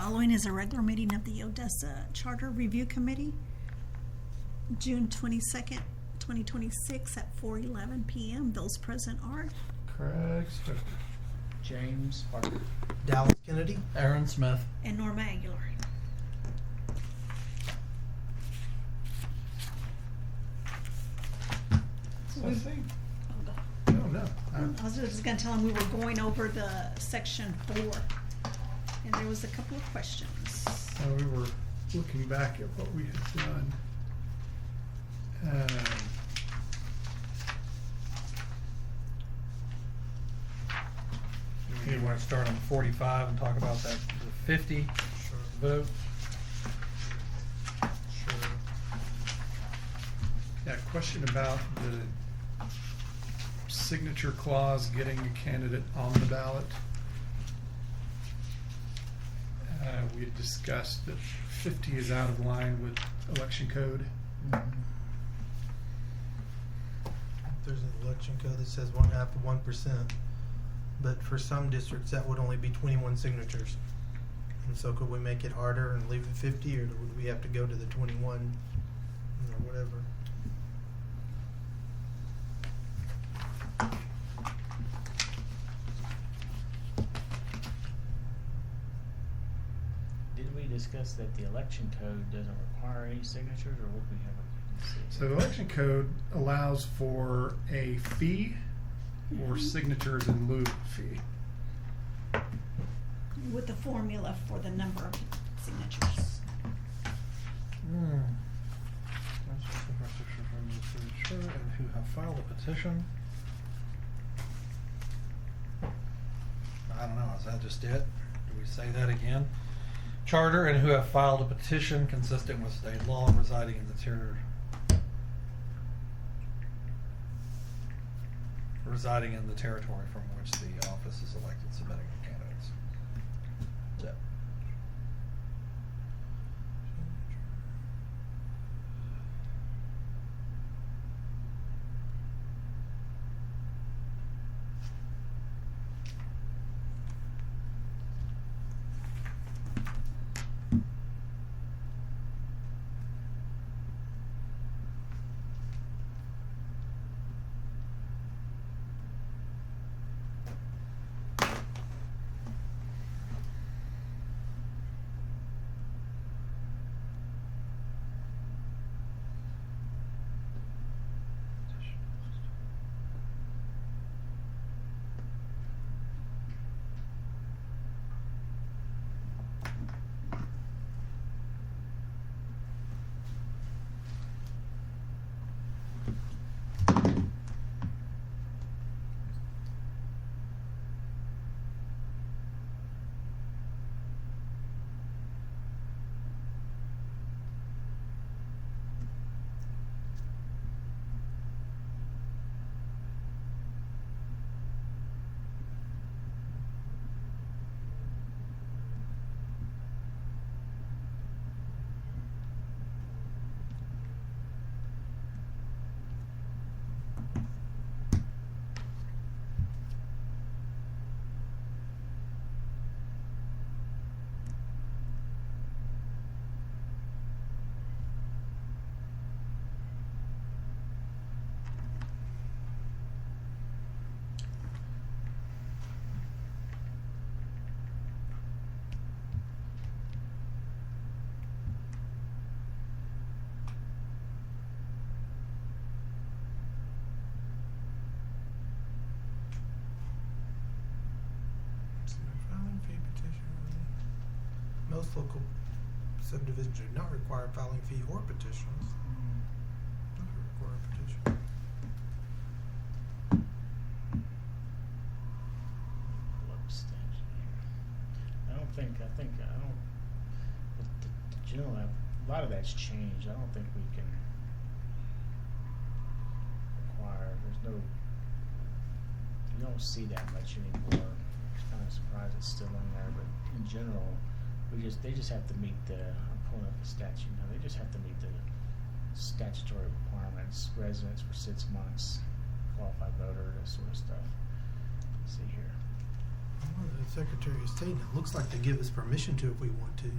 following is a regular meeting of the Odessa Charter Review Committee, June 22nd, 2026 at 4:11 p.m. Those present are Craig Stoker. James Parker. Dallas Kennedy. Aaron Smith. and Norma Aguilar. I see. Oh, No, no. I was just going to tell him we were going over the section 4, and there was a couple of questions. We were looking back at what we had done. You want to start on 45 and talk about that, the 50 vote? Sure. Yeah, question about the signature clause getting a candidate on the ballot. We had discussed that 50 is out of line with election code. There's an election code that says 1/2 of 1%, but for some districts that would only be 21 signatures. And so could we make it harder and leave it 50, or would we have to go to the 21 or whatever? Did we discuss that the election code doesn't require any signatures, or would we have a? So the election code allows for a fee or signatures in lieu of fee. With the formula for the number of signatures. And who have filed a petition. I don't know, is that just it? Do we say that again? Charter and who have filed a petition consistent with state law residing in the territory from which the office is elected, submitting the candidates. That's it. Filing fee petition. Most local subdivisions do not require filing fee or petitions. Never require a petition. Abstention here. I think, with the general, a lot of that's changed. I don't think we can require, you don't see that much anymore. I'm kind of surprised it's still in there, but in general, they just have to meet I'm pulling up the statute now, they just have to meet the statutory requirements, residence for 6 months, qualified voter, that sort of stuff. Let's see here. Well, the Secretary of State, and it looks like they give us permission to if we want to. Yeah.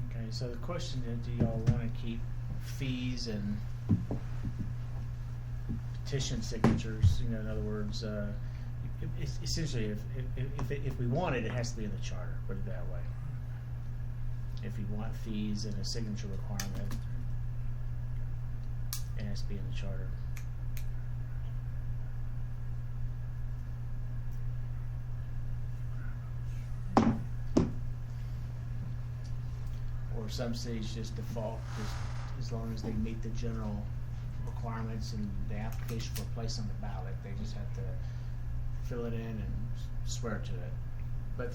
Okay, so the question is, do y'all want to keep fees and petition signatures? You know, in other words, essentially, if we want it, it has to be in the charter. Put it that way. If you want fees and a signature requirement, it has to be in the charter. Or some cities just default, just as long as they meet the general requirements and the application for place on the ballot, they just have to fill it in and swear to it. But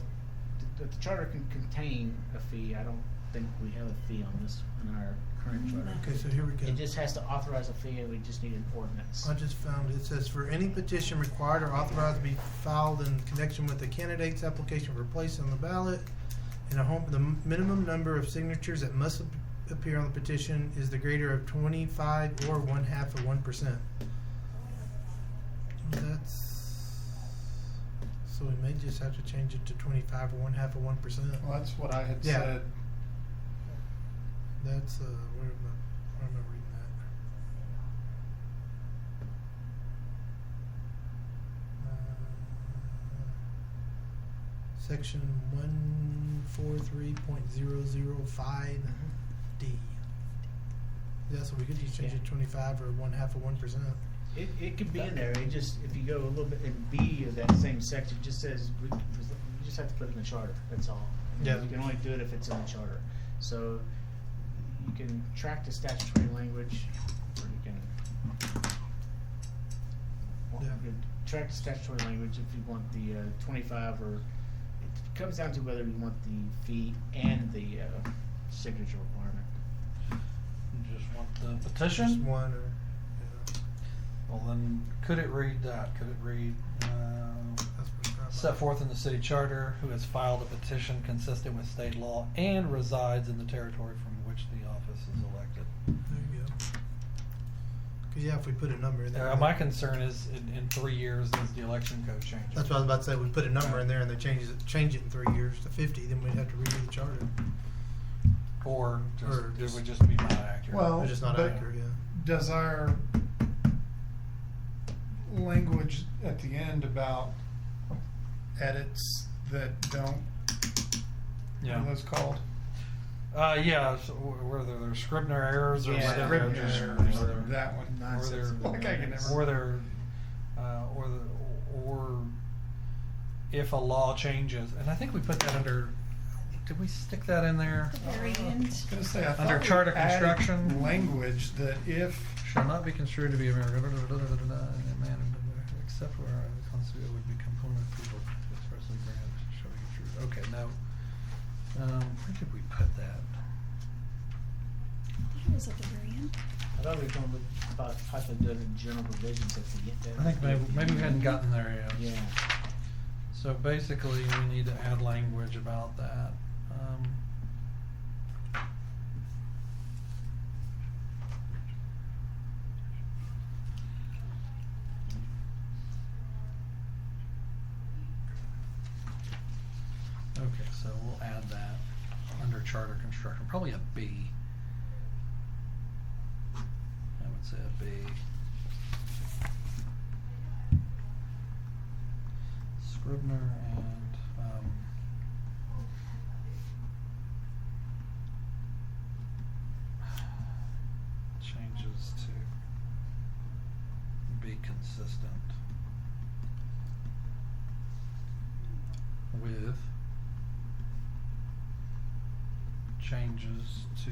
the charter can contain a fee. I don't think we have a fee on this in our current charter. Okay, so here we go. It just has to authorize a fee, and we just need an ordinance. I just found it says for any petition required or authorized to be filed in connection with the candidate's application for place on the ballot, and the minimum number of signatures that must appear on the petition is the greater of 25 or 1/2 of 1%. So we may just have to change it to 25 or 1/2 of 1%. Well, that's what I had Yeah. said. That's where am I reading that? Section 143.005D. Yeah, so we could just change it to 25 or 1/2 of 1%. It could be in there. It just, if you go a little bit in B of that same section, it just says you just have to put it in the charter. That's all. Yeah. You can only do it if it's in the charter. So you can track the statutory language, or you can Yeah. track the statutory language if you want the 25, or it comes down to whether you want the fee and the signature requirement. You just want the Just petition? one or, Well, then, could it read that? Could it read, that's what set forth in the city charter, who has filed a petition consistent with state law and resides in the territory from which the office is elected? There you go. Cause yeah, if we put a number in there. My concern is in 3 years, as the election code changes. That's what I was about to say. We put a number in there and they change it in 3 years to 50, then we'd have to redo the charter. Or Or it just- would just be not accurate. Well, It's just not but accurate, yeah. Does our language at the end about edits that don't, what are those called? Yeah, so whether they're Scribner errors or Yeah, whether Scribner they're just, errors, or that one. Nonsense they're- of the Like I can ordinance. never- or they're, or if a law changes, and I think we put that under. Did we stick that in there? The very end. I was gonna say, I Under thought we charter added construction. language that if, Shall not be construed to be American, in a manner, except where the Constitution would be component of people expressly granted, shall be construed. Okay, now, where did we put that? I think it was at the very end. I thought we were talking about possibly doing the general provisions at the end. I think maybe we hadn't gotten there yet. Yeah. So basically, we need to add language about that. Okay, so we'll add that under charter construction, probably a B. I would say a B. Scribner and needs to be consistent with changes to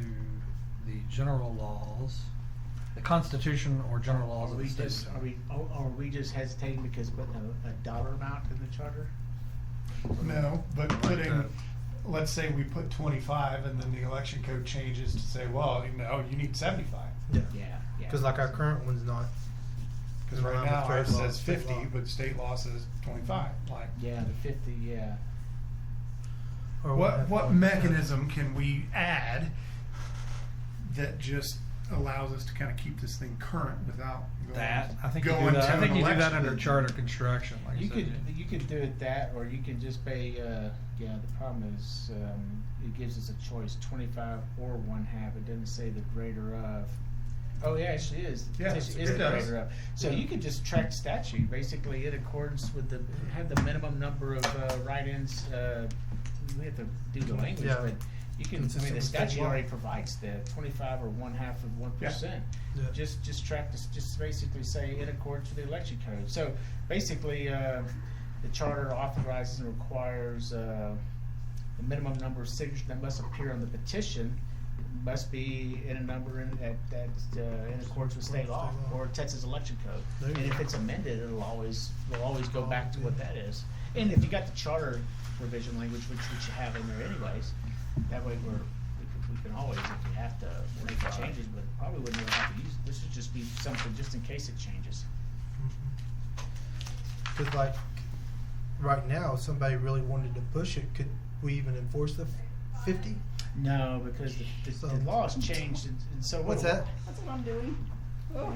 the general laws, the Constitution or general laws Are of we the state. just, are we just hesitating because putting a dollar amount in the charter? No, but Like putting, that. let's say we put 25 and then the election code changes to say, well, no, you need 75. Yeah. Yeah. Because like our current one's not. Because right Around now the ours trade law, says state 50, law. but state law says 25. Like, Yeah, the 50, yeah. Or what 1.5%. mechanism can we add that just allows us to kind of keep this thing current without going, That, I think you going do that, to I think an you do that election? under charter construction, like I You said. could do it that, or you can just pay, yeah, the problem is, it gives us a choice, 25 or 1/2, it doesn't say the greater of. Oh, yeah, actually is. Yeah, It is it the does. greater of. So Yeah. you could just track statute, basically in accordance with have the minimum number of write-ins, we have to do the language, Yeah. but you can, I Consistent mean, the with state statute law. already provides the 25 or 1/2 of 1%. Yeah. Just track this, just basically say in accordance with the election code. So basically, the charter authorizes and requires the minimum number of signatures that must appear on the petition must be in a number that's in accordance with state law or Texas election code. There you And if go. it's amended, we'll always go back to what that is. And if you got the charter provision language, which you have in there anyways, that way we can always, if you have to, make the changes, but probably wouldn't really have to use, this would just be something just in case it changes. Because like, right now, if somebody really wanted to push it, could we even enforce the 50? No, because the So- laws changed, and so. What's that? That's what I'm doing. Yeah.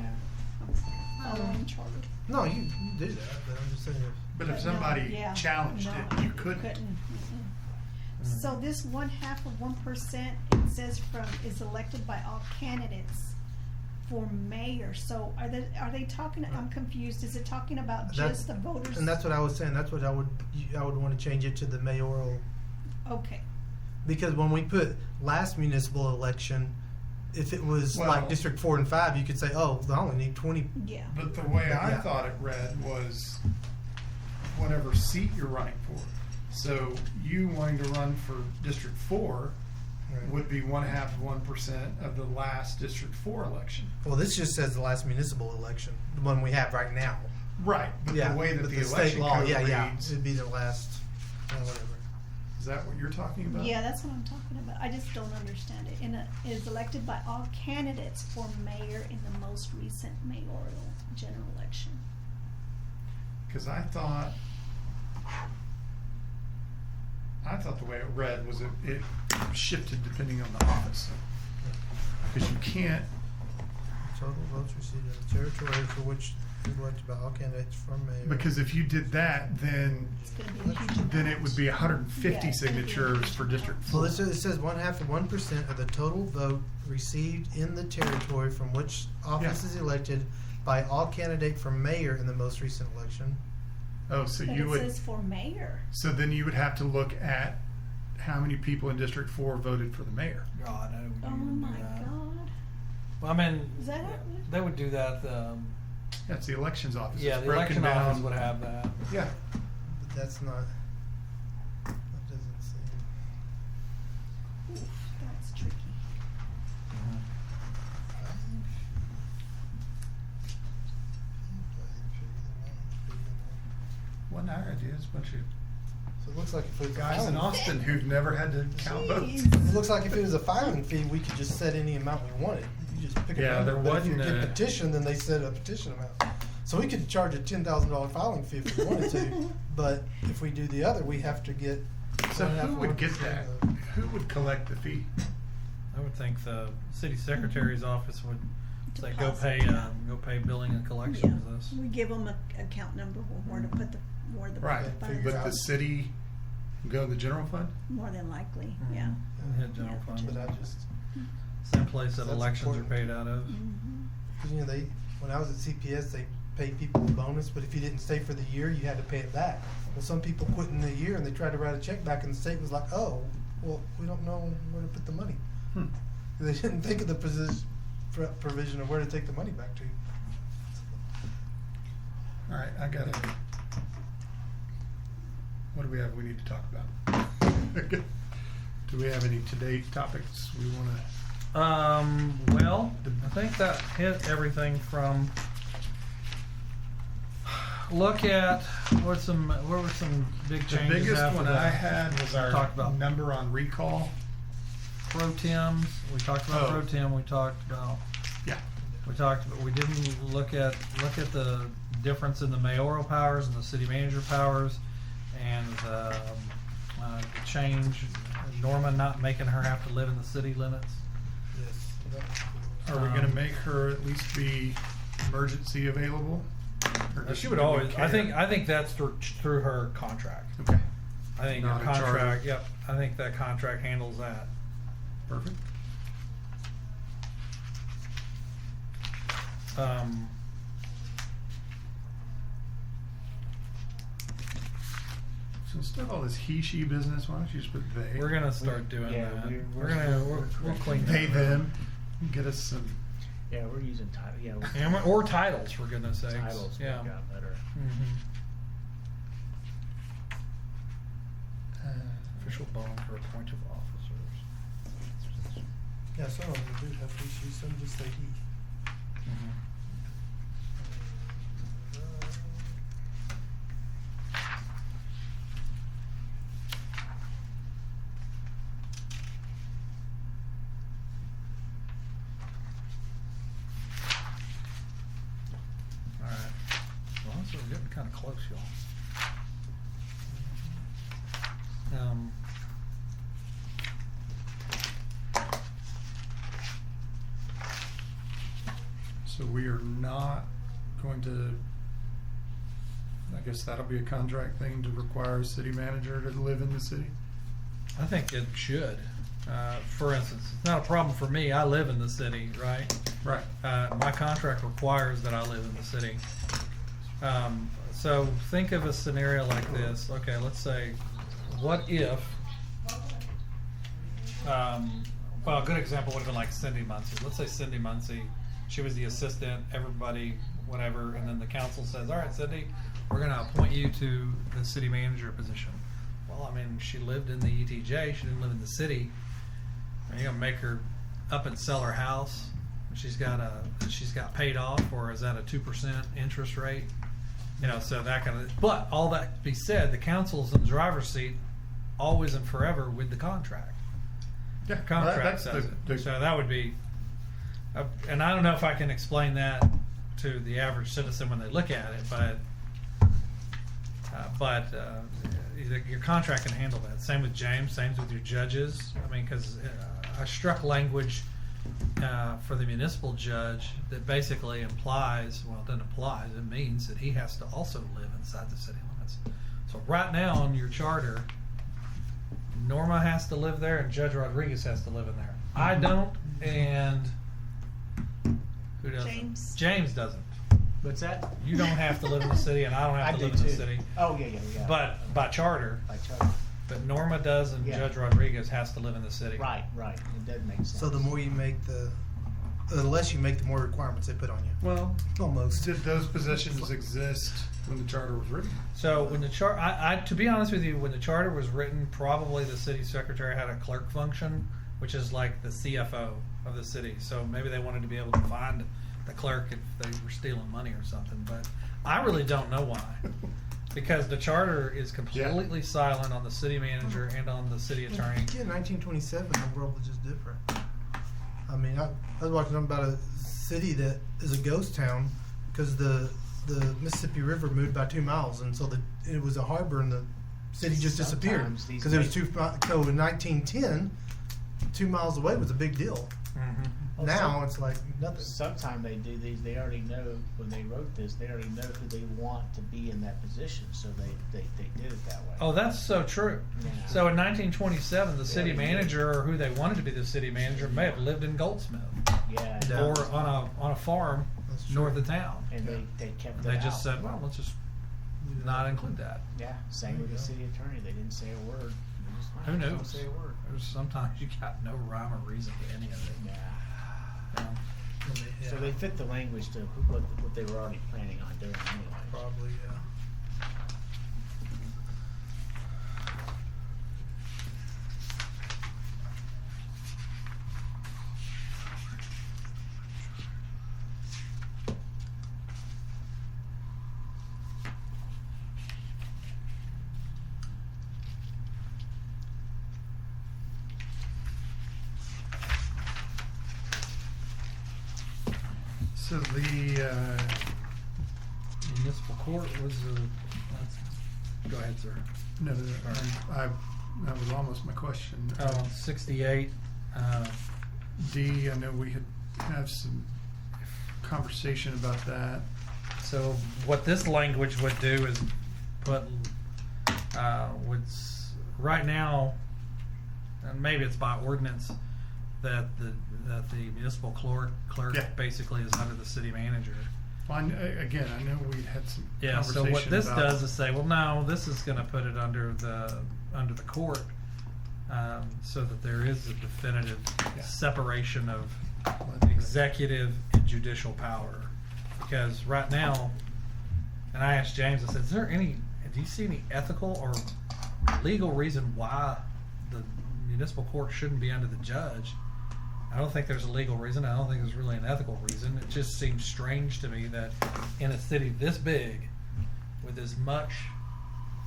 Following charter. No, you do that, but I'm just saying. But if no, somebody yeah, challenged no, it, you couldn't. Mm-mm. So this 1/2 of 1%, it says is elected by all candidates for mayor. So are they talking? I'm confused. Is it talking about That's- just the voters? And that's what I was saying. That's what I would want to change it to the mayoral. Okay. Because when we put last municipal election, if it was Well- like District 4 and 5, you could say, oh, I only need 20. Yeah. But the way I Yeah. thought it read was whatever seat you're running for. So you wanting to run for District 4 Right. would be 1/2 of 1% of the last District 4 election. Well, this just says the last municipal election, the one we have right now. Right, but Yeah, the way that but the state election law, code yeah, reads, it'd be the last, whatever. is that what you're talking about? Yeah, that's what I'm talking about. I just don't understand it. Is elected by all candidates for mayor in the most recent mayoral general election. Because I thought the way it read was it shifted depending on the office. Because you can't, Total votes received in the territory for which is elected by all candidates from mayor. because if you did that, then It's gonna be a huge amount. it would be 150 Yeah, it's gonna be a signatures huge for District 4. Well, it says 1/2 of 1% of the total vote received in the territory from which office Yeah. is elected by all candidate for mayor in the most recent election. Oh, so But you it would, says for mayor. so then you would have to look at how many people in District 4 voted for the mayor. God, I would Oh do my that. God. Well, I mean, Is that happening? they would do that, That's the elections office. yeah, It's the broken election down. office would have that. Yeah, But that's not, that doesn't seem. Oof, that's tricky. one our idea is a bunch of So it looks like if it was a guys in filing- Austin who've never had to count votes. Jeez. It looks like if it was a filing fee, we could just set any amount we wanted. You just pick a Yeah, number. there But if you wasn't get a- petition, then they set a petition amount. So we could charge a $10,000 filing fee if we wanted to, but if we do the other, we have to get. So 1.5 who would get 1% that? of- Who would collect the fee? I would think the city secretary's office would say, go Deposit. pay billing and Yeah, collections this. we give them a account number where to put where the Right, funds. but the city go to the general fund? More than likely, Mhm. yeah. And hit general Yeah, fund. But I just, Same place that That's elections are important. paid out of. Mhm. cause you know, when I was at CPS, they paid people a bonus, but if you didn't stay for the year, you had to pay it back. Well, some people quit in the year and they tried to write a check back and the state was like, oh, well, we don't know where to put the money. Hmm. They didn't think of the provision of where to take the money back to. All right, I got it. What do we have we need to talk about? Do we have any today topics we want to? Well, I think that hit everything from. Look at what were some big The changes biggest after one that? I had was our Talked about number on recall. pro tems. We talked about Oh. pro tem. We talked about. Yeah. We didn't look at the difference in the mayoral powers and the city manager powers, and the change. Norma not making her have to live in the city limits. Yes. Are we going to make her at least be emergency available? Or does She would do we always. I care? think that's through her contract. Okay, I think Not her a charter. contract. Yep. I think that contract handles that. perfect. So instead of all this he/she business, why don't you just put they? We're gonna start doing yeah, that. we're- We'll clean that. They them. Get us some. Yeah, we're using title. Yeah, Or titles, for goodness sakes. titles Yeah. got better. Mhm. Official bond for appointed officers. Yeah, some of them do have he, she, some just say he. Mhm. All right. Well, so we're getting kind of close, y'all. So we are not going to. I guess that'll be a contract thing to require a city manager to live in the city. I think it should. For instance, it's not a problem for me. I live in the city, right? Right. My contract requires that I live in the city. So think of a scenario like this. Okay, let's say, what if, well, a good example would have been like Cindy Muncie. Let's say Cindy Muncie, she was the assistant, everybody, whatever, and then the council says, all right, Cindy, we're gonna appoint you to the city manager position. Well, I mean, she lived in the ETJ, she didn't live in the city. Are you gonna make her up and sell her house? She's got paid off, or is that a 2% interest rate? You know, so that kind of. But all that be said, the council's in the driver's seat, always and forever with the contract. Yeah. The contract that's says the it. So that would be, and I don't know if I can explain that to the average citizen when they look at it, but your contract can handle that. Same with James. Same with your judges. I mean, because I struck language for the municipal judge that basically implies, well, it doesn't imply, it means that he has to also live inside the city limits. So right now on your charter, Norma has to live there and Judge Rodriguez has to live in there. I don't, and who doesn't? James. James doesn't. What's that? You don't have to live in the city, and I don't have I to do live in the too. city. Oh yeah. But by charter, By charter. but Norma does, and Yeah. Judge Rodriguez has to live in the city. Right. It does make sense. So the more you make the less you make, the more requirements they put on you. Well, Almost. did those positions exist when the charter was written? So when the chart, to be honest with you, when the charter was written, probably the city secretary had a clerk function, which is like the CFO of the city. So maybe they wanted to be able to find the clerk if they were stealing money or something. But I really don't know why, because the charter is completely silent on the city manager and on the city attorney. Yeah, 1927, the world was just different. I mean, I was watching something about a city that is a ghost town because the Mississippi River moved by 2 miles, and so it was a harbor, and the city just disappeared Sometimes these because it was days- so in 1910, 2 miles away was a big deal. Mhm. Well, Now it's like nothing. Sometime they do these. They already know when they wrote this. They already know who they want to be in that position, so they did it that way. Oh, that's so true. Yeah. So in 1927, the city they did. manager, or who they wanted to be the city manager, may have lived in Goldsmith Yeah. Yeah. or on a farm That's true. north of town. And they kept And that they just out. said, well, let's just not include that. Yeah. Same with the city attorney. They didn't say a word. They just, Who Don't knows? say a word. There's sometimes you got no rhyme or reason to any of it. Yeah. You know? Yeah. So they fit the language to what they were already planning on doing anyway. Probably, yeah. So the, Municipal court was go ahead, sir. no, that was almost my question. 68, D, I know we have some conversation about that. so what this language would do is put, right now, and maybe it's by ordinance, that the municipal clerk Yeah. basically is under the city manager. Well, again, I know we had some Yeah, so conversation what this about. does is say, well, no, this is gonna put it under the court, so that there is a definitive Yeah. separation of executive and judicial power. Because right now, and I asked James, I said, do you see any ethical or legal reason why the municipal court shouldn't be under the judge? I don't think there's a legal reason. I don't think there's really an ethical reason. It just seems strange to me that in a city this big, with as much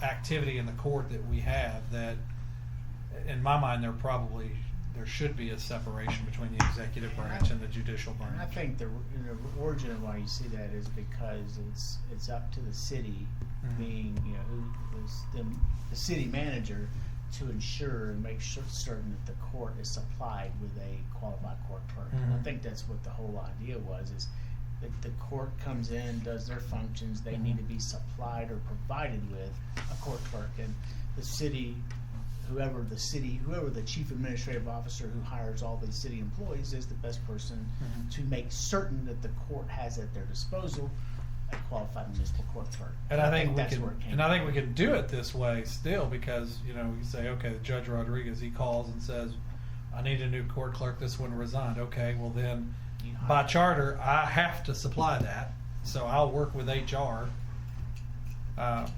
activity in the court that we have, that in my mind there should be a separation between the executive branch and the judicial branch. And I think the origin of why you see that is because it's up to the city, Mhm. being, you know, who is the city manager, to ensure and make certain that the court is supplied with a qualified court clerk. And I Mhm. think that's what the whole idea was, is that the court comes in, does their functions, they need to be supplied or provided with a court clerk. And the city, whoever the chief administrative officer who hires all these city employees is the best person Mhm. to make certain that the court has at their disposal a qualified municipal court clerk. And I think that's where it came and I think from. we can do it this way still, because you say, okay, Judge Rodriguez, he calls and says, I need a new court clerk. This one resigned. Okay, well then, You by hire- charter, I have to supply that. So I'll work with HR.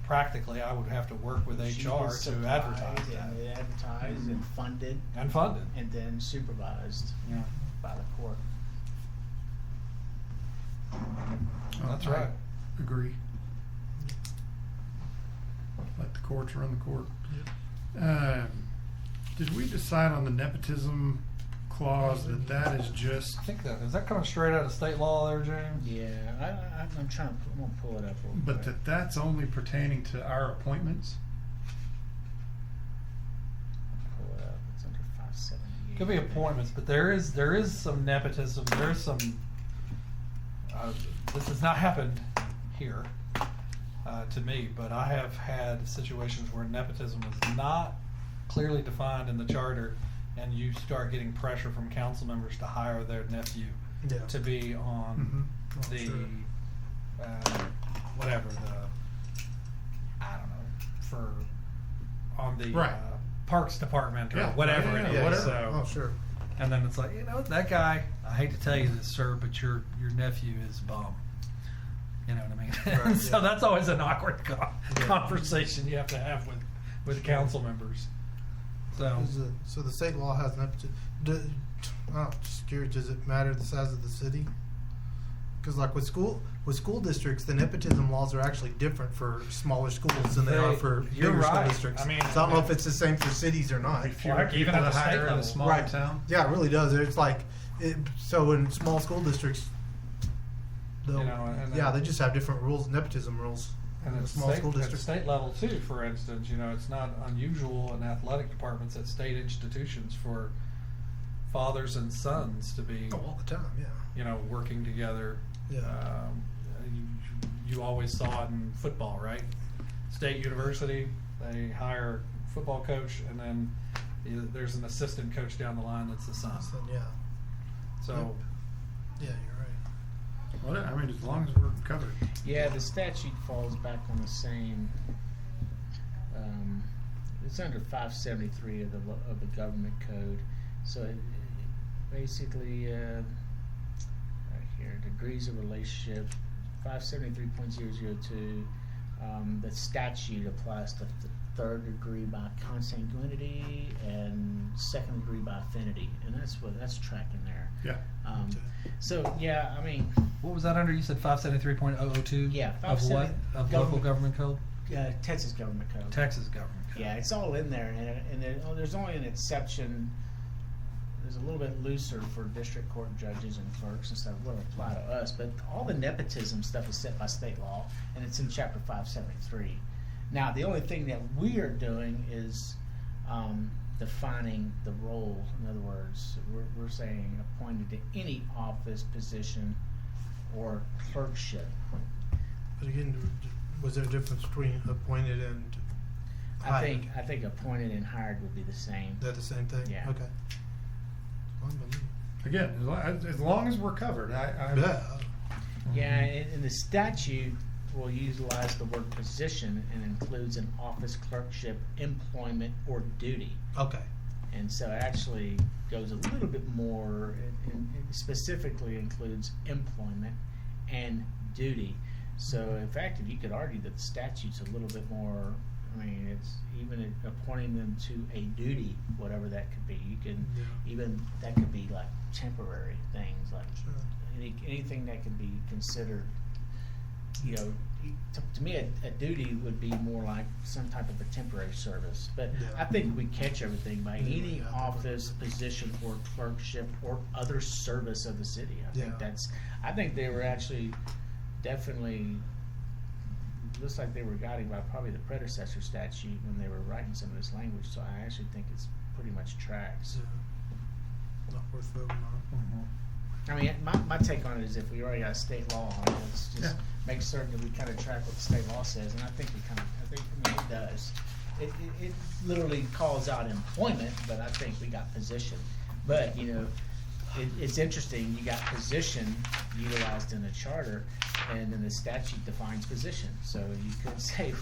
Practically, I would have to work with She HR is to supplied advertise that and advertised and funded and funded. and then supervised Yeah, by the court. that's I right. Agree. Let the courts run the court. Did we decide on the nepotism clause that is just, I think is that coming straight out of state law there, James? Yeah, I'm gonna pull it up real but quick. that's only pertaining to our appointments? Pull it up. It's under 578. Could be appointments, but there is some nepotism. There's some. This has not happened here to me, but I have had situations where nepotism is not clearly defined in the charter, and you start getting pressure from council members to hire their nephew Yeah. to be on Mhm. Oh, the sure. whatever I don't know on the Right. Parks department or Yeah. whatever Yeah, it is. yeah, whatever. So. Oh, sure. And then it's like, that guy, I hate to tell you this, sir, but your nephew is a bum. You know what I mean? Right, So yeah. that's always an awkward conversation you have to have with council members. So, So the state law has nepotism. Just curious, does it matter the size of the city? Because like with school districts, the nepotism laws are actually different for smaller schools than they are for You're bigger school right. districts. I mean, so I don't know if it's the same for cities or not. If you're Like, even people at to the state hire in a level. smaller Right. town? Yeah, it really does. It's like, so in small school districts, and they just have different rules, nepotism rules. and in at a small school at the district. state level too, for instance, it's not unusual in athletic departments at state institutions for fathers and sons to be Oh, all the time, yeah. working together. Yeah. You always saw it in football, right? State University, they hire a football coach, and then there's an assistant coach down the line that's the son. So, yeah. So, Yeah, you're right. Well, I mean, as long as we're covered. Yeah, the statute falls back on the same. It's under 573 of the government code. So basically, here. Degrees of relationship, 573.002. The statute applies to the third degree by consanguinity and second degree by affinity, and that's tracking there. Yeah. Okay. So yeah, I mean, What was that under? You said 573.002? Yeah, Of what? 570 Of local government- government code? Texas government code. Texas government code. Yeah, it's all in there, there's only an exception. There's a little bit looser for district court judges and clerks and stuff. It wouldn't apply to us, but all the nepotism stuff is set by state law, and it's in Chapter 573. Now, the only thing that we are doing is defining the role. In other words, we're saying appointed to any office, position, or clerkship. But again, was there a difference between appointed and hired? I think appointed and hired would be the same. Is that the same thing? Yeah. Okay. Fine by me. Again, as long as we're covered, Yeah. Yeah, and the statute will utilize the word position and includes an office, clerkship, employment, or duty. Okay. And so it actually goes a little bit more, it specifically includes employment and duty. So in fact, if you could argue that the statute's a little bit more, I mean, it's even appointing them to a duty, whatever that could be. You can, Yeah. even, that could be like temporary things, like Sure. anything that can be considered, you know, to me, a duty would be more like some type of a temporary service. But Yeah. I think we catch everything by Yeah, any yeah, I think office, position, or clerkship, or other service of the city. Yeah. I think they were actually definitely, looks like they were guided by probably the predecessor statute when they were writing some of this language. So I actually think it's pretty much tracks. Yeah. Not worth voting on. Mhm. I mean, my take on it is if we already got state law on it, let's just Yeah. make certain that we kind of track what the state law says, and I think it does. It literally calls out employment, but I think we got position. But, you know, it's interesting, you got position utilized in the charter, and then the statute defines position. So you could say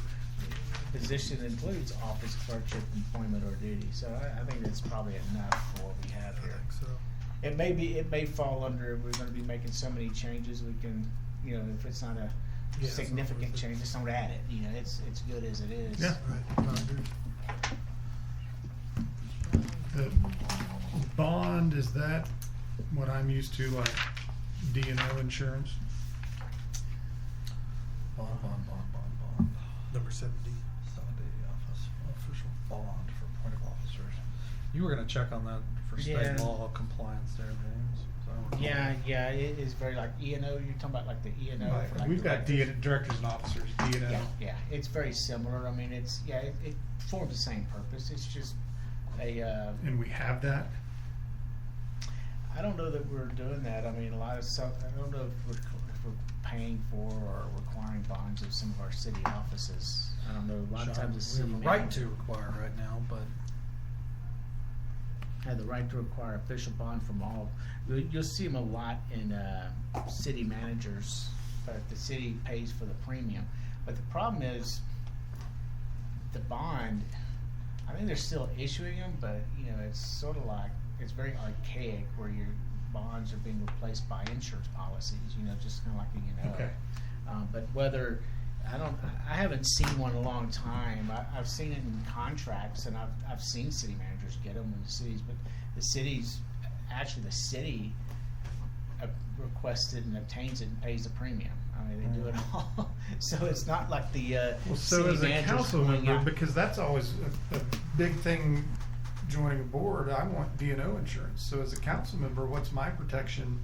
position includes office, clerkship, employment, or duty. So I think that's probably enough for what we have I here. think so. It may fall under, we're gonna be making so many changes, we can, you know, if it's not a Yeah, it's not significant worth it. change, just don't add it, you know, it's good as it is. Yeah. Right. I agree. The bond, is that what I'm used to, like D&O insurance? Bond. Number 70. 70 office, official bond for appointed officers. You were gonna check on that for Yeah. state law compliance there, James. So I don't recall. Yeah, it is very like E&O, you're talking about like the E&O. for like We've got directors. directors and officers, D&O. Yeah, it's very similar, I mean, it forms the same purpose, it's just And we have that. I don't know that we're doing that. I mean, I don't know if we're paying for or requiring bonds of some of our city offices. I don't know. A lot of times the city We have a right manager to require right now, but have the right to require official bond from all. You'll see them a lot in city managers, but the city pays for the premium. But the problem is the bond. I think they're still issuing them, but you know, it's sort of like it's very archaic where your bonds are being replaced by insurance policies. You know, just kind of like Okay. But whether I haven't seen one in a long time. I've seen it in contracts, and I've seen city managers get them in the cities, but the city requests it and obtains it and pays the premium. I mean, they do it all. So it's not like the Well, so city as a manager's council going member, out- because that's always a big thing joining a board, I want D&O insurance. So as a council member, what's my protection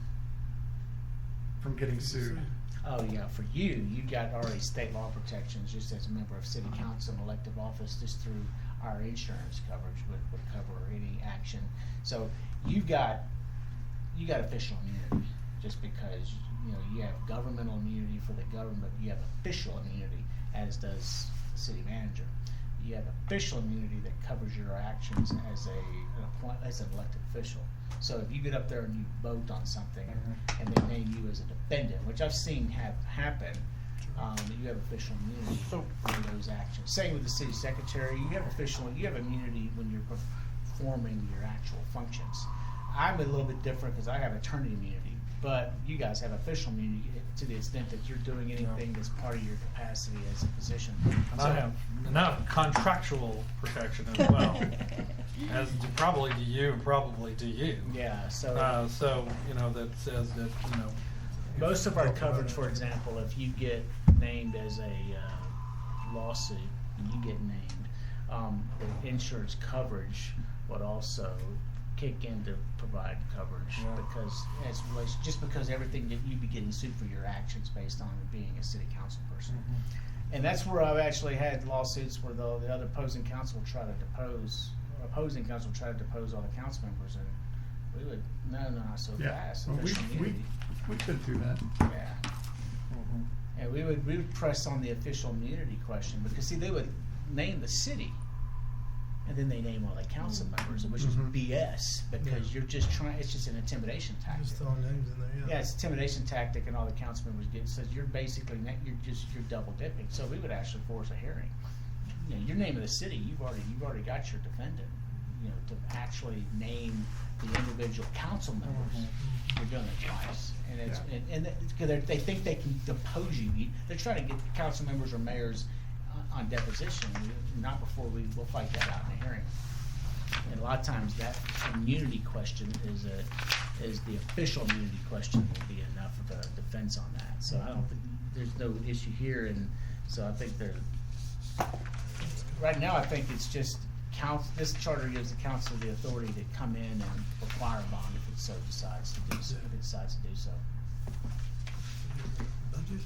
from getting sued? Oh yeah, for you got already state law protections just as a member of city council and elective office, just through our insurance coverage would cover any action. So you got official immunity just because you have governmental immunity for the government. You have official immunity, as does the city manager. You have official immunity that covers your actions as an elected official. So if you get up there and you vote on something and they name you as a defendant, which I've seen happen, you have official immunity for those actions. Same with the city secretary, you have immunity when you're performing your actual functions. I'm a little bit different because I have attorney immunity But you guys have official immunity to the extent that you're doing anything that's part of your capacity as a physician. And So- I have contractual protection as well, as to probably to you and probably to you. Yeah, so So, that says that, most of our coverage, for example, if you get named as a lawsuit and you get named, the insurance coverage would also kick in to provide coverage Yeah. because as relates, just because everything that you'd be getting sued for your actions based on being a city council person. And that's where I've actually had lawsuits where the other opposing council try to depose all the council members, and we would, no, not so Yeah, fast. well, official immunity. we've been through that. Yeah. And we would press on the official immunity question because see, they would name the city and then they name all the council members, which is Mhm. BS because you're just trying, it's just an intimidation tactic. Just throwing names in there, yeah. Yeah, it's an intimidation tactic and all the council members get, so you're basically, you're double dipping. So we would actually force a hearing. Your name of the city, you've already got your defendant, to actually name the individual council members. You're doing it twice. And it's, Yeah. and because they think they can depose you. They're trying to get council members or mayors on deposition, not before we'll fight that out in a hearing. And a lot of times that immunity question is the official immunity question will be enough of a defense on that. So I don't think, there's no issue here, and so I think right now I think it's just this charter gives the council the authority to come in and require a bond if it so decides to do so, Budget?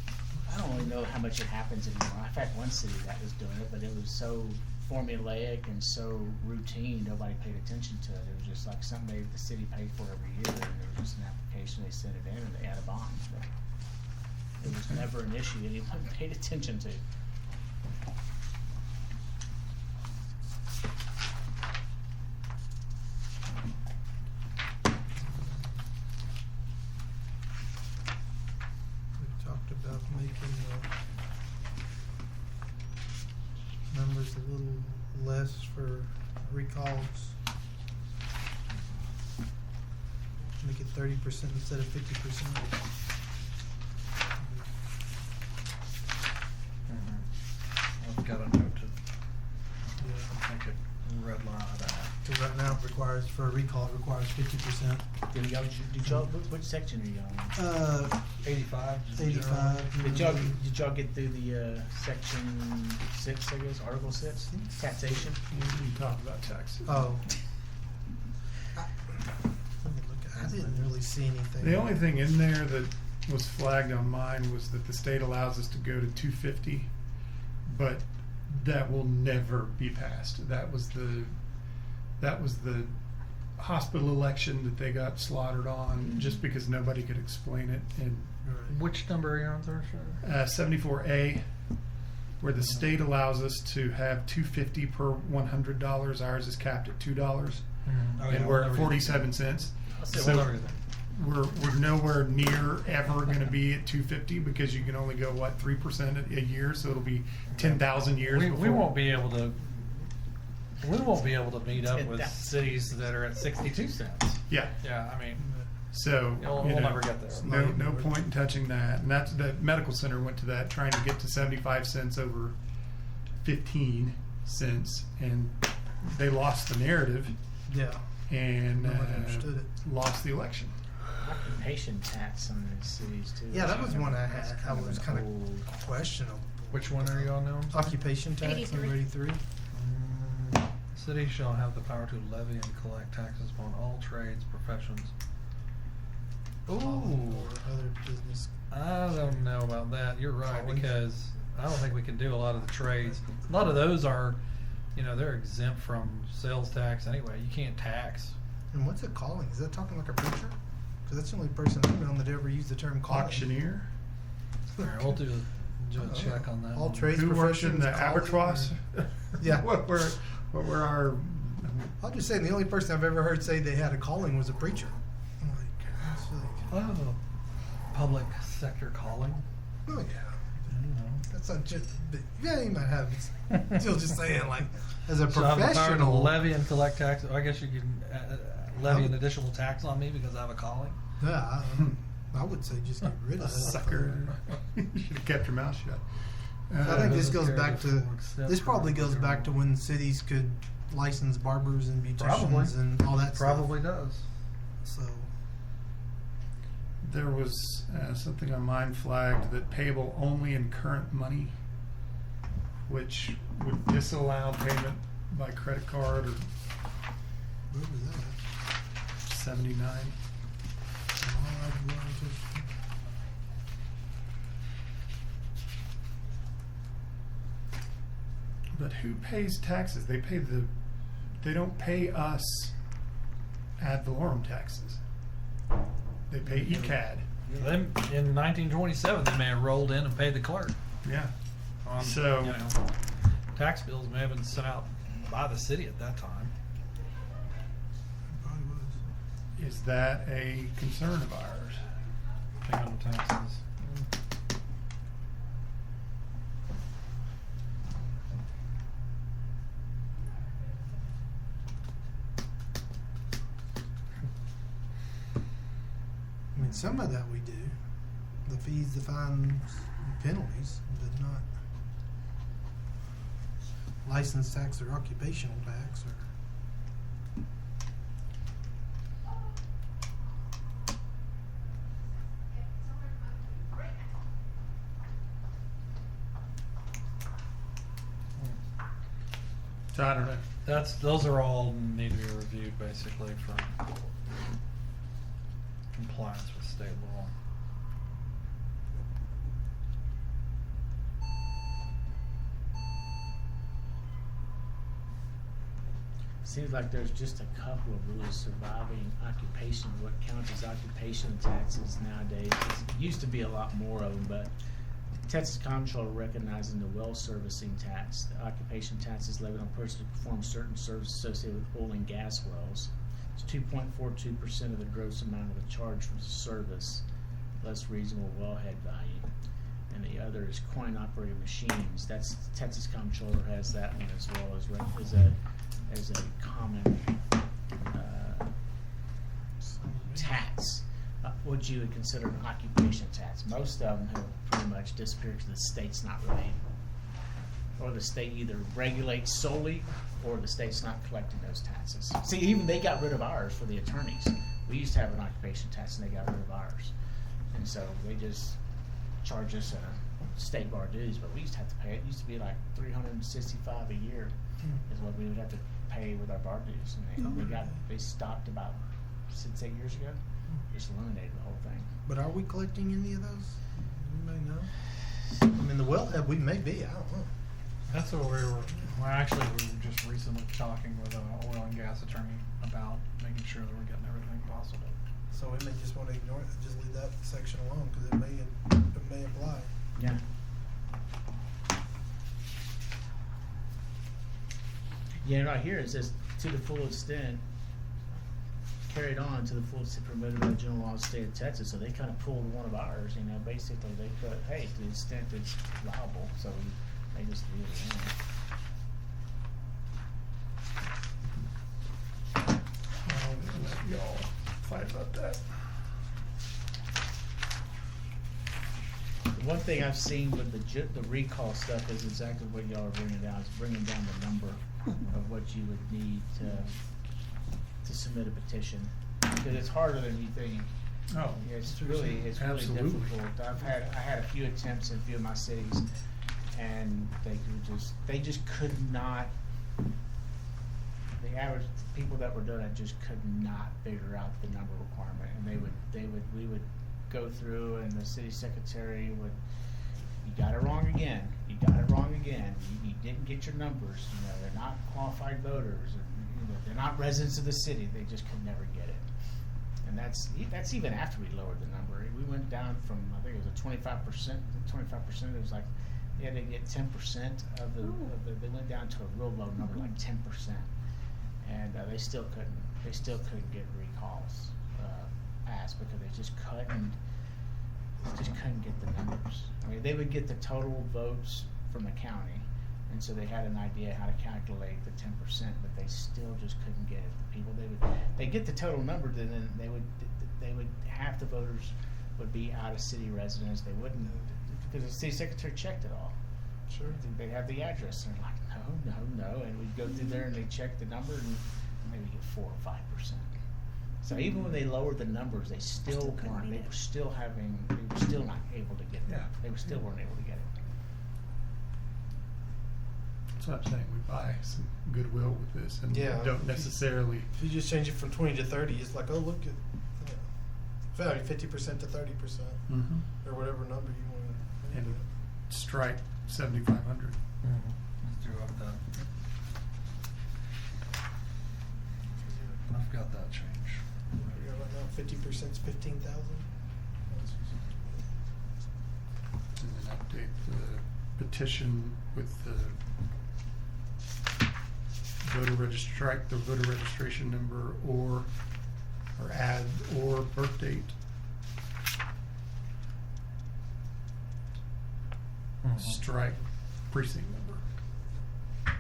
I don't really know how much it happens anymore. I've had one city that was doing it, but it was so formulaic and so routine, nobody paid attention to it. It was just like something the city paid for every year, and there was just an application, they sent it in, and they had a bond. But it was never an issue anyone paid attention to. We talked about making the numbers a little less for recalls. Make it 30% instead of 50%. I've got a note to Yeah. make it red line that. So right now it requires, for a recall, it requires 50%. Did y'all, which section are you on? 85. 85. Did y'all get through the section 6, I guess, Article 6, taxation? We talked about taxes. Oh. Let me look at, I didn't really see anything. The only thing in there that was flagged on mine was that the state allows us to go to 250, but that will never be passed. That was the hospital election that they got slaughtered on just because nobody could explain it. And Right. Which number are you on, sir? 74A, where the state allows us to have 250 per $100. Ours is capped at $2, Oh, and we're at 47 cents. So we're nowhere near ever going to be at 250 because you can only go 3% a year, so it'll be 10,000 years. We before. won't be able to. We won't be able to meet up with 10,000. cities that are at 62 cents. Yeah. Yeah, I mean, So We'll you know, never get there. No point in touching that. And that's the medical center went to that trying to get to 75 cents over 15 cents, and they lost the narrative Yeah. and Nobody understood it. lost the election. Occupation tax on the cities too. Yeah, that was one I had. That's I was an kind old- of questionable. which one are you on now? Occupation tax, 83. number 83. City shall have the power to levy and collect taxes upon all trades, professions. Or other business. I don't know about that. You're right, Calling. because I don't think we can do a lot of the trades. A lot of those are, they're exempt from sales tax anyway. You can't tax. And what's it calling? Is that talking like a preacher? Because that's the only person I've known that ever used the term calling. Auctioneer. All right, we'll do a check on that. All one. trades Who works in professions the calling, abattoirs? Yeah. what were our? I'll just say the only person I've ever heard say they had a calling was a preacher. I'm like, it's like, Oh, public sector calling. oh yeah. I don't know. That's not just, yeah, you might have. It's still just saying, like, as a So I have the power to professional. levy and collect tax. I guess you can levy an additional tax on me because I have a calling. Yeah, I would say just get rid of that. Sucker. You should have kept your mouth shut. I think this Doesn't goes care back if to, it's except this for probably goes liquor. back to when cities could license barbers and Probably. beauticians and all that stuff. Probably does. So, There was something on mine flagged that payable only in current money, which would disallow payment by credit card or where was that? 79. But who pays taxes? They don't pay us ad valorem taxes. They pay ECAD. Them in 1927, they may have rolled in and paid the clerk. Yeah. On, So- you know, tax bills may have been sent out by the city at that time. Probably was. Is that a concern of ours? Paying on taxes. I mean, some of that we do. The fees, the fines, penalties, but not license tax or occupational tax or. So I don't know. Those are all need to be reviewed basically for compliance with state law. Seems like there's just a couple of really surviving occupation, what counts as occupation taxes nowadays. It used to be a lot more of them, but Texas Comptroller recognizing the well servicing tax, the occupation tax is levied on persons who perform certain services associated with oil and gas wells. It's 2.42% of the gross amount of the charge for the service, less reasonable wellhead value. And the other is coin operated machines. That's Texas Comptroller has that one as well as a common tax. What you would consider an occupation tax. Most of them have pretty much disappeared because the state's not really, or the state either regulates solely or the state's not collecting those taxes. See, even they got rid of ours for the attorneys. We used to have an occupation tax and they got rid of ours. And so they just charge us state bar dues, but we used to have to pay it. It used to be like $365 a year is what we would have to pay with our bar dues. And they stopped about 6-8 years ago. Just eliminated the whole thing. But are we collecting any of those? Anybody know? I mean, the wellhead we may be. I don't know. That's what we were just recently talking with an oil and gas attorney about making sure that we're getting everything possible. So we may just want to ignore it and just leave that section alone because it may apply. Yeah. Yeah, right here it says to the full extent carried on to the full extent permitted by the general law of the state of Texas. So they kind of pulled one of ours, basically they put, hey, to the extent it's liable, so they just leave it in. I'll let y'all fight about that. The one thing I've seen with the recall stuff is exactly what y'all are bringing down, is bringing down the number of what you would need to submit a petition, because it's harder than you think. Oh, It's really Absolutely. difficult. I had a few attempts in a few of my cities, and they just could not. The average people that were doing it just could not figure out the number requirement, and we would go through, and the city secretary would, you got it wrong again. You got it wrong again. You didn't get your numbers. They're not qualified voters, and they're not residents of the city. They just could never get it. And that's even after we lowered the number. We went down from, I think it was a 25%. 25%. It was like they had to get 10% of the. They went down to a real low number, like 10%, and they still couldn't get recalls passed because they just couldn't get the numbers. I mean, they would get the total votes from the county, and so they had an idea how to calculate the 10%, but they still just couldn't get it. The people they get the total number, then they would half the voters would be out-of-city residents. They wouldn't, because the city secretary checked it all. Sure. They have the address, and they're like, no, and we'd go through there and they check the number and maybe get 4 or 5%. So even when they lowered the numbers, they still Still couldn't weren't. meet They it. were still not able to get it. Yeah. They still weren't able to get it. That's what I'm saying, we buy some goodwill with this and Yeah. don't necessarily, If you just change it from 20 to 30, it's like, oh, look at, value 50% to 30%, or whatever number you want to. and strike 7,500. Let's do up that. I've got that change. Right now, 50% is 15,000. And then update the petition with the strike the voter registration number or add or birth date. Strike precinct number.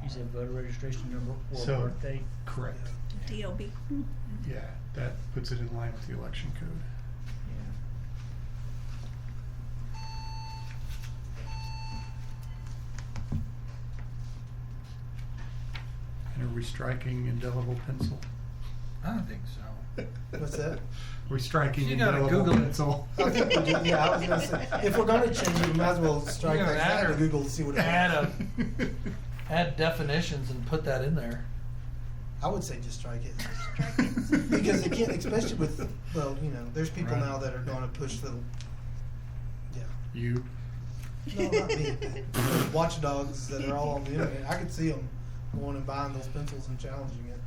You said voter registration number or So- birthday? Correct. DOB. Yeah, that puts it in line with the election code. Yeah. And are we striking indelible pencil? I don't think so. What's that? We're striking You gotta indelible Google it. pencil. I think we do, yeah, I was gonna say, if we're gonna change it, we might as well strike You that, gotta add to or Google to see what it add is. Add definitions and put that in there. I would say just strike it. Because it can't, especially with, well, there's people Right. now that are gonna push the, yeah. You, No, not me. There's watchdogs that are all on the internet. I could see them going and buying those pencils and challenging it.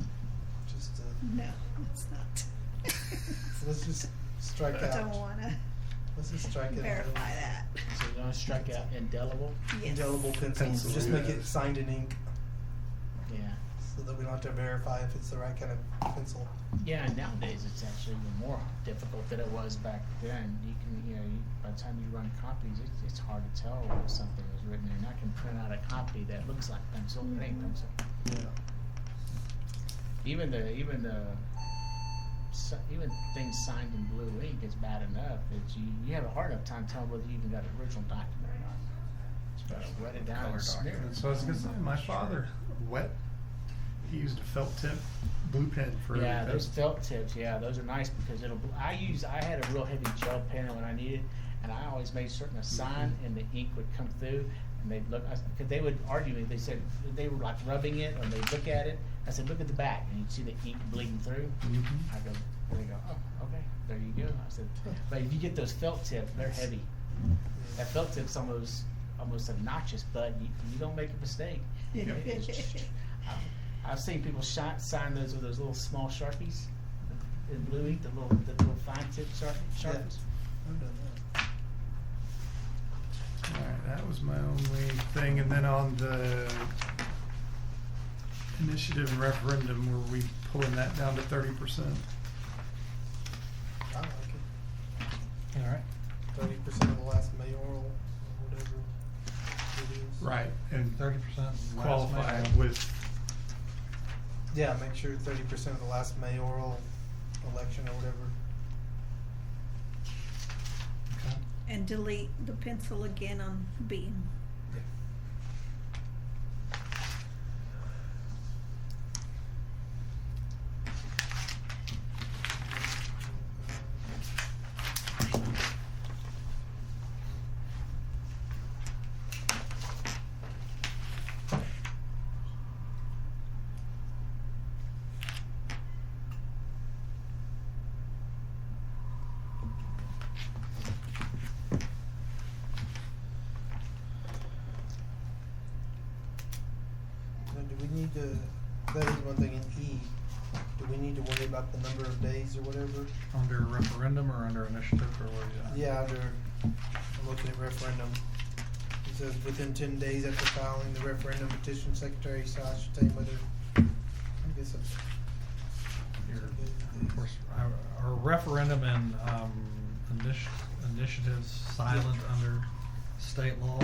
Just, No, it's not. so let's just strike out. Don't wanna Let's just strike it. verify that. So you're gonna strike out indelible? Yes. Indelible pencils. Pencil, Just make it yes. signed in ink Yeah. so that we don't have to verify if it's the right kind of pencil. Yeah, and nowadays it's actually even more difficult than it was back then. You can, by the time you run copies, it's hard to tell when something was written in. I can print out a copy that looks like pencil, but ain't pencil. Yeah. Even things signed in blue ink is bad enough that you have a hard enough time telling whether you even got an original document or not. You gotta wet it down Color and smear document. it. so I was gonna say, my father, he used a felt tip blue pen for Yeah, everything. those felt tips, yeah, those are nice because I had a real heavy gel pen when I needed, and I always made certain a sign and the ink would come through, and they'd look, because they would argue with me, they said, they were like rubbing it, or they'd look at it, I said, look at the back, and you'd see the ink bleeding through. Mhm. I go, there you go, oh, okay, there you go, I said, but if you get those felt tips, they're heavy. That felt tip's almost obnoxious, but you don't make a mistake. I've seen people sign those with those little small Sharpies in blue ink, the little fine tip Sharpies. I've done that. Alright, that was my only thing, and then on the initiative and referendum, were we pulling that down to 30%? I like it. All right. 30% of the last mayoral, or whatever it is. Right, and 30% qualify last mayor. with, Yeah, make sure 30% of the last mayoral election or whatever. Okay. And delete the pencil again on B. Now, do we need to, that is one thing in E, do we need to worry about the number of days or whatever? Under referendum or under initiative or what is that? Yeah, I'm looking at referendum. It says within 10 days after filing the referendum petition, Secretary shall ascertain whether, I guess it's. Of course, our referendum and initiatives silent under state law.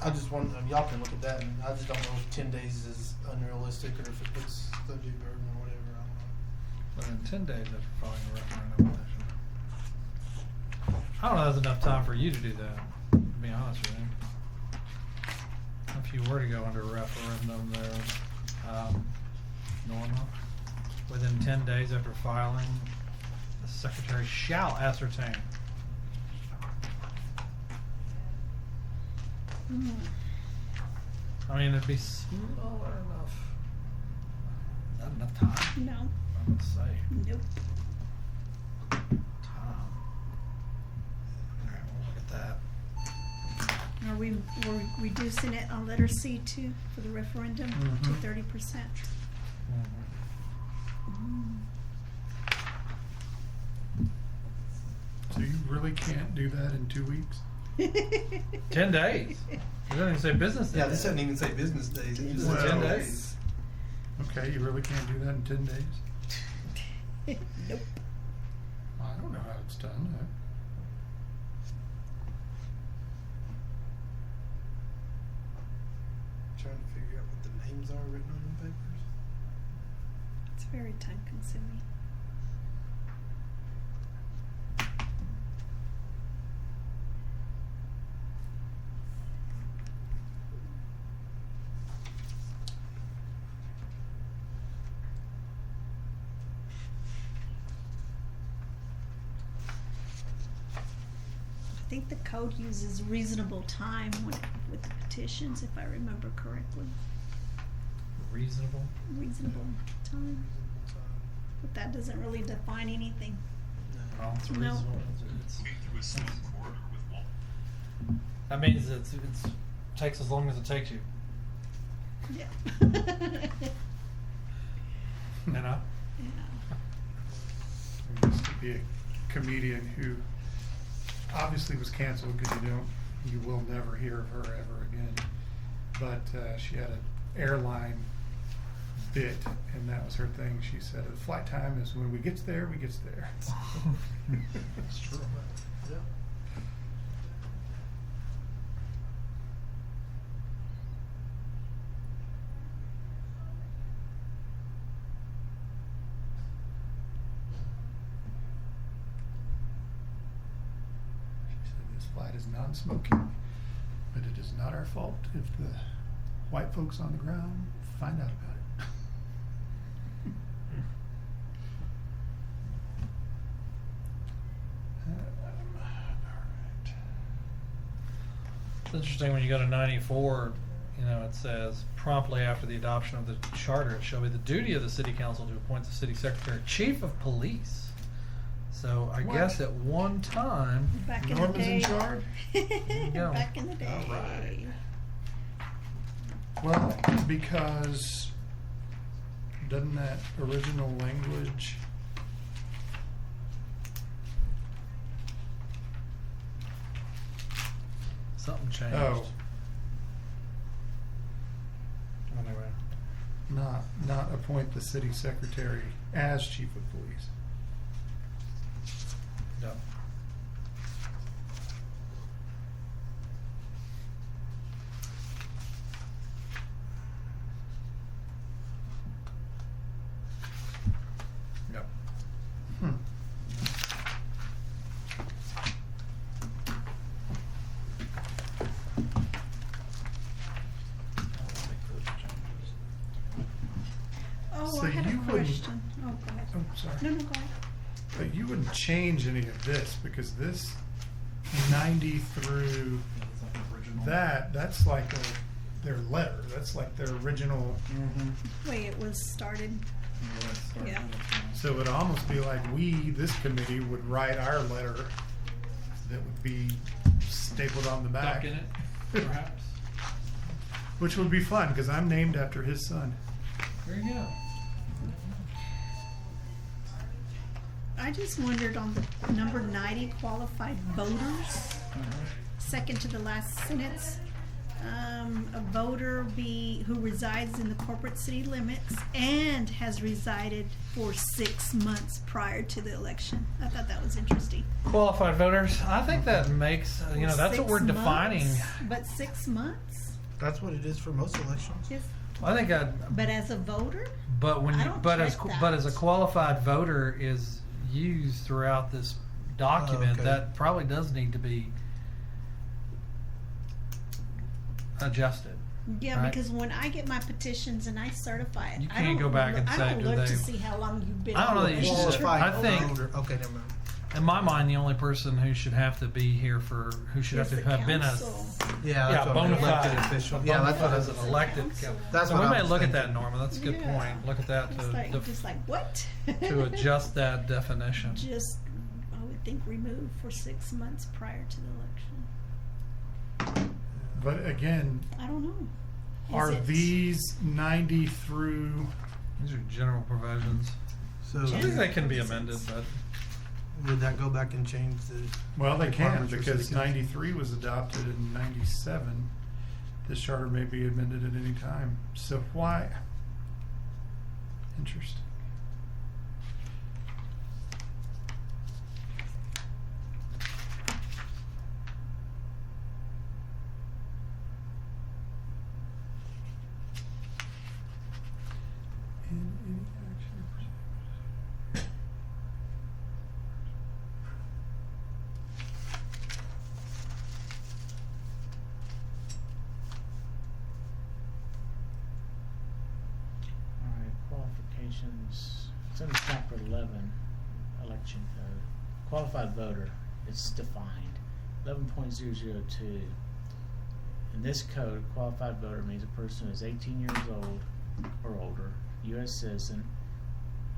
I just want, y'all can look at that, and I just don't know if 10 days is unrealistic or if it puts the due burden or whatever. I don't know. Within 10 days after filing a referendum petition. I don't know if there's enough time for you to do that, to be honest with you. If you were to go under referendum there, Norma, within 10 days after filing, the secretary shall ascertain. I mean, it'd be slower enough. Is that enough time? No, I would say. nope. Tom. Alright, we'll look at that. Are we reducing it on letter C too, for the referendum, to Mhm. 30%? So you really can't do that in 2 weeks? 10 days. It doesn't even say business days. Yeah, this doesn't even say business days. It just Well- says 10 days. Okay, you really can't do that in 10 days? Nope. I don't know how it's done. Trying to figure out what the names are written on the papers. It's very time consuming. I think the code uses reasonable time with the petitions, if I remember correctly. Reasonable. Reasonable time. But that doesn't really define anything. Well, it's No. reasonable. That means it's takes as long as it takes you. Yeah. You know? Yeah. There used to be a comedian who obviously was canceled because you will never hear of her ever again. But she had an airline bit, and that was her thing. She said, "The flight time is when we gets there, we gets there." It's true. Yeah. She said, "This flight is non-smoking, but it is not our fault if the white folks on the ground find out about it." All right. It's interesting when you go to 94, you know, it says promptly after the adoption of the charter, it shall be the duty of the city council to appoint the city secretary chief of police. So I What? guess at one time, Back in Norma's the day. in charge? you go. Back in the day. All right. Well, because doesn't that original language Something changed. Oh. Anyway. not appoint the city secretary as chief of police? No. No. Hmm. Oh, So I had a you wouldn't- question. Oh, go ahead. Oh, sorry. No, go ahead. But you wouldn't change any of this because this 90 through that's like their letter. That's like their original. Way it was started. Yeah. So it would almost be like this committee would write our letter that would be stapled on the back. Stuck in it, perhaps. Which would be fun because I'm named after his son. There you go. I just wondered on the number 90 qualified voters, second to the last sentence. a voter who resides in the corporate city limits and has resided for 6 months prior to the election. I thought that was interesting. Qualified voters, I think that makes, you know, that's what we're 6 defining. months? But 6 months? That's what it is for most elections. Is, I think but as a voter? but when I you, don't but as, check that. but as a qualified voter is used throughout this document, okay. that probably does need to be adjusted. Yeah, Right. because when I get my petitions and I certify it, You I can't don't go back and I say, don't do look they- to see how long you've been. I don't know on that you the should- election. Qualified I think- voter. Okay, never mind. In my mind, the only person who should have to be here who should Is have to the have been a council. Yeah, that's what bona an elected fide official. Yeah, that's what I as was. an elected. Council. That's So what we I may was look at thinking. that, Norma. That's a good Yeah. point. Look at that It's like, just like what? to adjust that definition. Just, I would think remove for 6 months prior to the election. But again, I don't know. Is are it- these 90 through, These are general provisions. So I think they can be Makes amended, sense. but would that go back and change the? well, they can, requirements for because city council? 93 was adopted in 97. This charter may be amended at any time. So why? Interesting. In any action or proceeding. All right, qualifications. It's under chapter 11, election code. Qualified voter, it's defined. 11.002. In this code, qualified voter means a person who is 18 years old or older, U.S. citizen,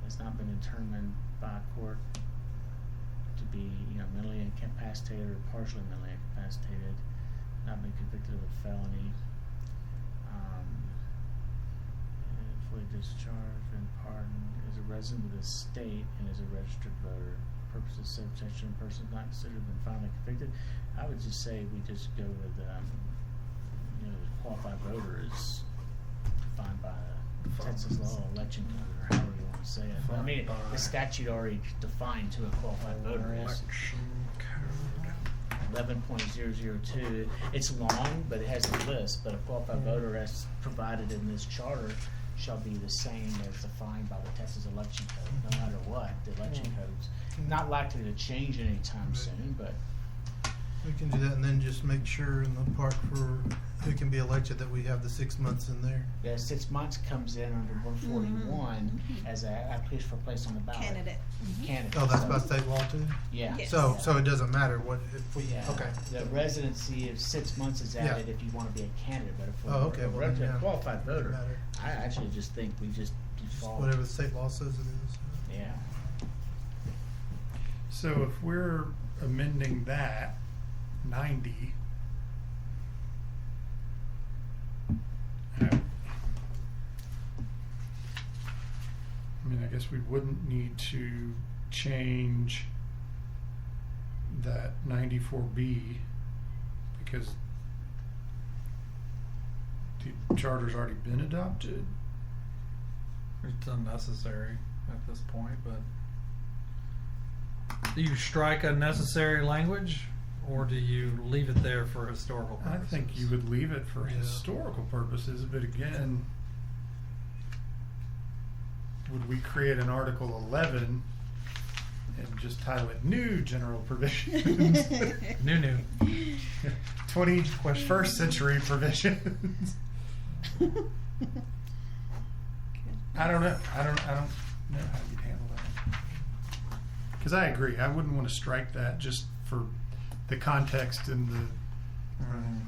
has not been determined by a court to be, mentally incapacitated or partially mentally incapacitated, not been convicted of a felony, fully discharged and pardoned, is a resident of the state and is a registered voter. Purpose of subsection, person not considered been finally convicted. I would just say we just go with, qualified voter is defined by the Texas law, election code, or however you want to say it. But, I mean, Defined by- the statute already defined who a qualified voter is. election code. 11.002. It's long, but it has a list. But a qualified voter, as provided in this charter, shall be the same as defined by the Texas election code, no matter what. The election code's not likely to change anytime Right. soon, but We can do that and then just make sure in the part for who can be elected that we have the 6 months in there. yeah, 6 months comes in under 141 as an application for place on the ballot. Candidate. Candidate. Oh, that's So, by state law too? Yeah. Yes. So it doesn't matter what, if we, Yeah. okay. The residency of 6 months is Yeah. added if you want to be a candidate, but if Oh, okay, well, we're then, a yeah. qualified Doesn't voter, matter. I actually just think we just default. Whatever the state law says it is. Yeah. So if we're amending that 90, I mean, I guess we wouldn't need to change that 94B because the charter's already been adopted. It's unnecessary at this point, but do you strike unnecessary language or do you leave it there for historical I purposes? think you would leave it for Yeah. historical purposes, but again, would we create an Article 11 and just title it New General Provisions? New. 21st Century Provisions. I don't know. I don't know how you'd handle that. Because I agree, I wouldn't want to strike that just for the context and the. Mhm.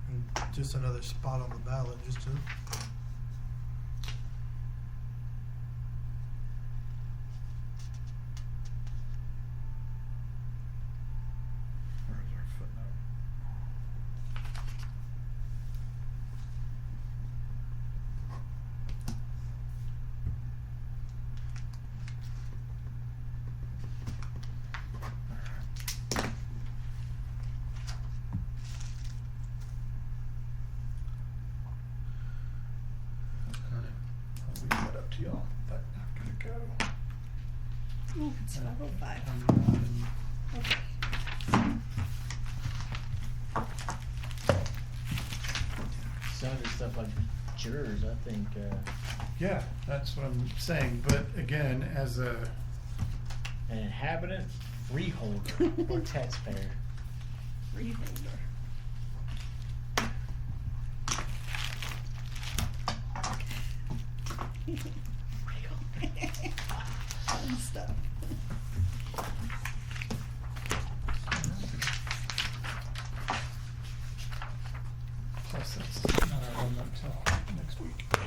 And just another spot on the ballot, just to. Where's our footnote? y'all. But I'm gonna go. Ooh, it's 5:05. Okay. Some of the stuff like jurors, I think, Yeah, that's what I'm saying, but again, as a, an inhabitant, freeholder, or taxpayer. Freeholder.